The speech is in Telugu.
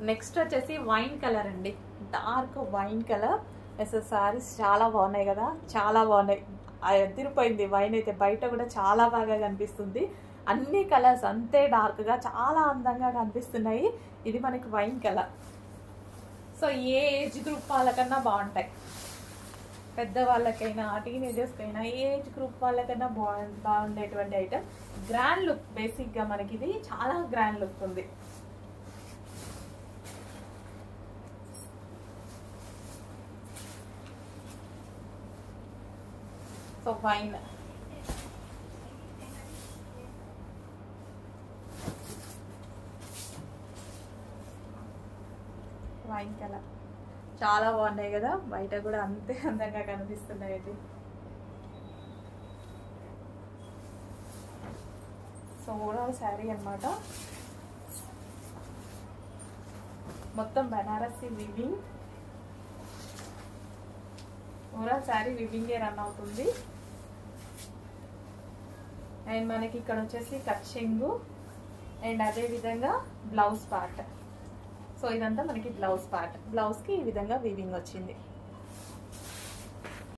నెక్స్ట్ వచ్చేసి వైన్ కలర్ అండి, డార్క్ వైన్ కలర్. అసలు సారీస్ చాలా బాగున్నాయి కదా, చాలా బాగున్నాయి. ఎదిరిపోయింది వైన్ అయితే, బయట కూడా చాలా బాగా కనిపిస్తుంది. అన్ని కలర్స్ అంతే డార్క్గా చాలా అందంగా కనిపిస్తున్నాయి. ఇది మనకి వైన్ కలర్. సో ఏ ఏజ్ గ్రూప్ వాళ్ళకన్నా బాగుంటాయి, పెద్దవాళ్ళకైనా టీనేజర్స్కైనా ఏ ఏజ్ గ్రూప్ వాళ్ళకైనా బాగుండేటువంటి ఐటమ్. గ్రాండ్ లుక్, బేసిక్గా మనకి ఇది చాలా గ్రాండ్ లుక్ ఉంది. సో వైన్ వైన్ కలర్ చాలా బాగున్నాయి కదా, బయట కూడా అంతే అందంగా కనిపిస్తున్నాయి. సో ఓవరాల్ శారీ అన్నమాట, మొత్తం బనారసి వివింగ్. ఓవరాల్ శారీ వివింగే రన్ అవుతుంది. అండ్ మనకి ఇక్కడ వచ్చేసి కట్ చెంగు అండ్ అదే విధంగా బ్లౌజ్ పార్ట్. సో ఇదంతా మనకి బ్లౌజ్ పార్ట్, బ్లౌజ్కి ఈ విధంగా వీవింగ్ వచ్చింది.